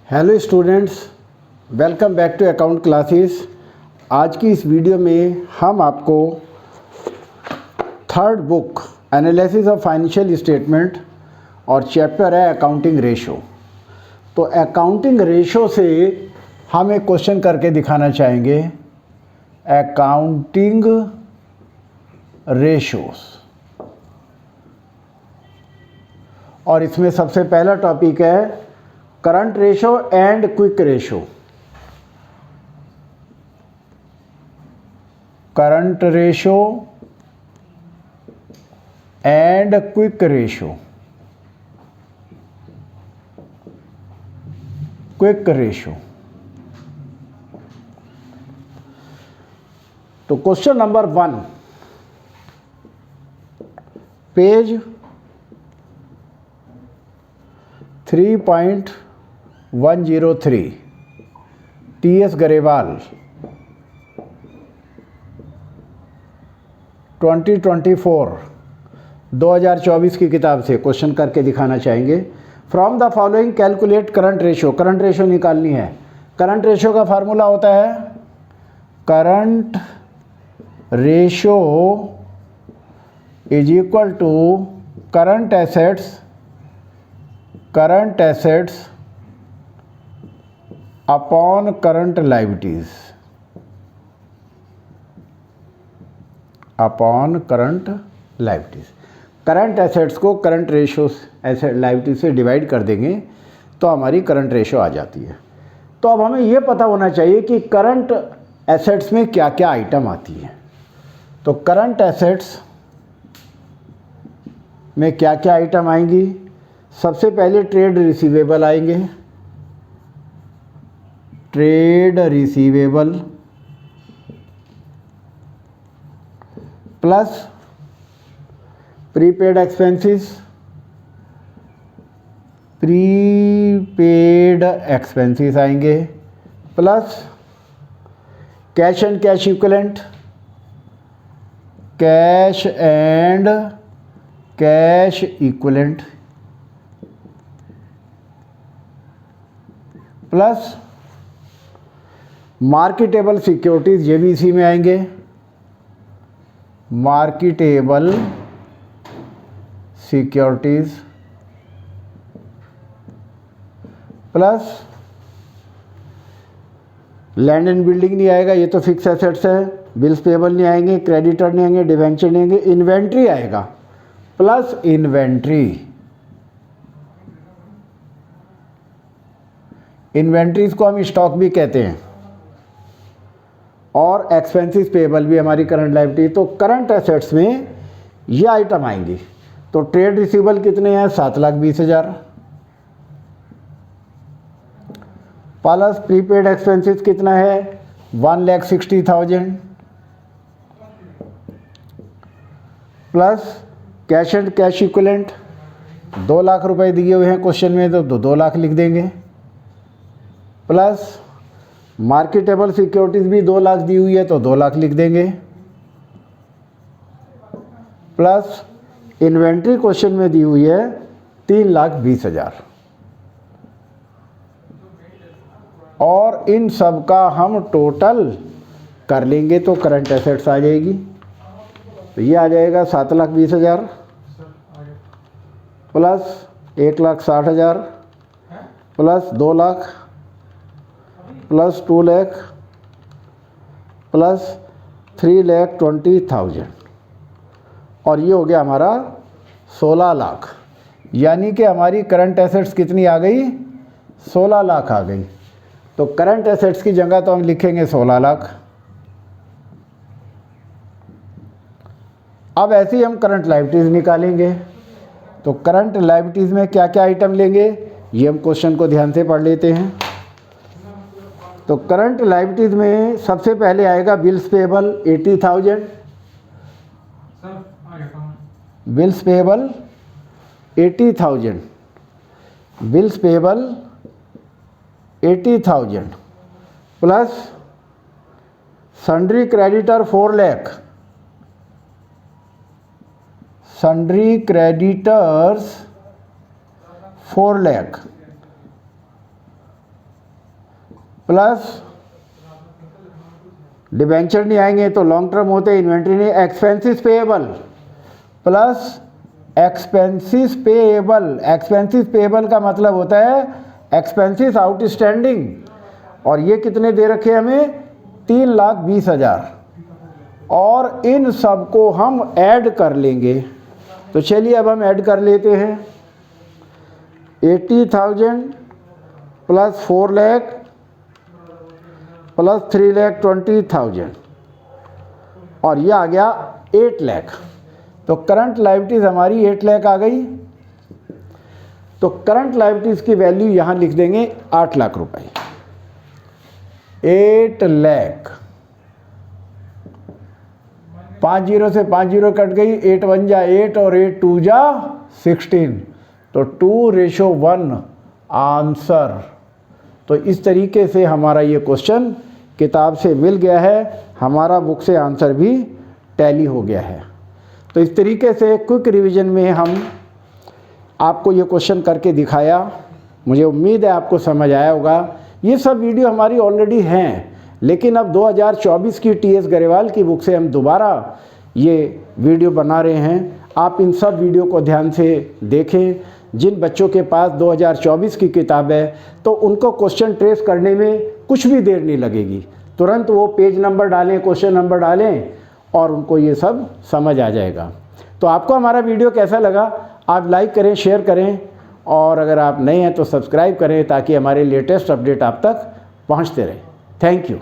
Hello students, welcome back to account classes. आज की इस वीडियो में हम आपको third book analysis of financial statement और चैप्टर है अकाउंटिंग रेशो। तो अकाउंटिंग रेशो से हम एक क्वेश्चन करके दिखाना चाहेंगे, अकाउंटिंग रेशोस। और इसमें सबसे पहला टॉपिक है current ratio and quick ratio. Current ratio and quick ratio. Quick ratio. तो question number 1, page 3.103, T S. Grewal 2024 की किताब से क्वेश्चन करके दिखाना चाहेंगे। From the following calculate current ratio. Current ratio निकालनी है। करंट रेशो का फार्मूला होता है current ratio is equal to current assets upon current liabilities. Upon current liabilities. Current assets को करंट रेशो एसेट लायबिलिटी से डिवाइड कर देंगे तो हमारी करंट रेशो आ जाती है। तो अब हमें यह पता होना चाहिए कि करंट एसेट्स में क्या क्या आइटम आती है। तो करंट एसेट्स में क्या क्या आइटम आएंगी? सबसे पहले ट्रेड रिसीवेबल आएंगे। Trade receivable plus prepaid expenses. Prepaid expenses आएंगे plus cash and cash equivalent. Cash and cash equivalent plus marketable securities, ये भी इसी में आएंगे। Marketable securities plus land and building नहीं आएगा, ये तो फिक्स एसेट्स है। बिल्स पेबल नहीं आएंगे, क्रेडिटर नहीं आएंगे, डिवेंचर नहीं आएंगे। इन्वेंट्री आएगा प्लस इन्वेंट्री। इन्वेंट्रीज को हम स्टॉक भी कहते हैं। और एक्सपेंसेस पेबल भी हमारी करंट लायबिलिटी। तो करंट एसेट्स में ये आइटम आएंगी। तो ट्रेड रिसीवेबल कितने हैं? 7,20,000 प्लस प्रीपेड एक्सपेंसेस कितना है? 1,60,000 plus cash and cash equivalent 2 lakh रुपए दिए हुए हैं क्वेश्चन में, तो 2 लाख लिख देंगे। प्लस मार्केटेबल सिक्योरिटीज भी 2 लाख दी हुई है, तो 2 लाख लिख देंगे। प्लस इन्वेंट्री क्वेश्चन में दी हुई है 3,20,000। और इन सब का हम टोटल कर लेंगे तो करंट एसेट्स आ जाएगी। तो ये आ जाएगा 7,20,000 plus 1,60,000 plus 2 lakh plus 2 lakh plus 3,20,000 और ये हो गया हमारा 16 लाख। यानी कि हमारी करंट एसेट्स कितनी आ गई? 16 लाख आ गई। तो करंट एसेट्स की जगह तो हम लिखेंगे 16 लाख। अब ऐसे ही हम करंट लायबिलिटीज निकालेंगे। तो करंट लायबिलिटीज में क्या क्या आइटम लेंगे, ये हम क्वेश्चन को ध्यान से पढ़ लेते हैं। तो करंट लायबिलिटीज में सबसे पहले आएगा bills payable 80,000। Bills payable 80,000। Bills payable 80,000 plus sundry creditor 4 lakh. Sundry creditors 4 lakh plus debenture नहीं आएंगे तो लॉन्ग टर्म होते, इन्वेंट्री नहीं, expenses payable plus expenses payable. Expenses payable का मतलब होता है एक्सपेंसिस आउटस्टैंडिंग, और ये कितने दे रखे हमें 3,20,000, और इन सब को हम ऐड कर लेंगे। तो चलिए अब हम ऐड कर लेते हैं। 80,000 प्लस 4 लाख प्लस 3,20,000, और ये आ गया 8 लाख। तो करंट लायबिलिटीज़ हमारी 8 लाख आ गई। तो करंट लायबिलिटीज़ की वैल्यू यहाँ लिख देंगे 8 लाख रुपए। 8 लाख, 5 जीरो से 5 जीरो कट गई, 8 1 जा 8 और 8 2 जा 16, तो 2:1 आंसर। तो इस तरीके से हमारा ये क्वेश्चन किताब से मिल गया है, हमारा बुक से आंसर भी टैली हो गया है। तो इस तरीके से क्विक रिवीजन में हम आपको ये क्वेश्चन करके दिखाया। मुझे उम्मीद है आपको समझ आया होगा। ये सब वीडियो हमारी ऑलरेडी हैं, लेकिन अब 2024 की टी.एस. गरेवाल की बुक से हम दोबारा ये वीडियो बना रहे हैं। आप इन सब वीडियो को ध्यान से देखें। जिन बच्चों के पास 2024 की किताब है तो उनको क्वेश्चन ट्रेस करने में कुछ भी देर नहीं लगेगी। तुरंत वो पेज नंबर डालें, क्वेश्चन नंबर डालें और उनको ये सब समझ आ जाएगा। तो आपको हमारा वीडियो कैसा लगा आप लाइक करें, शेयर करें, और अगर आप नए हैं तो सब्सक्राइब करें ताकि हमारे लेटेस्ट अपडेट आप तक पहुंचते रहे। Thank you.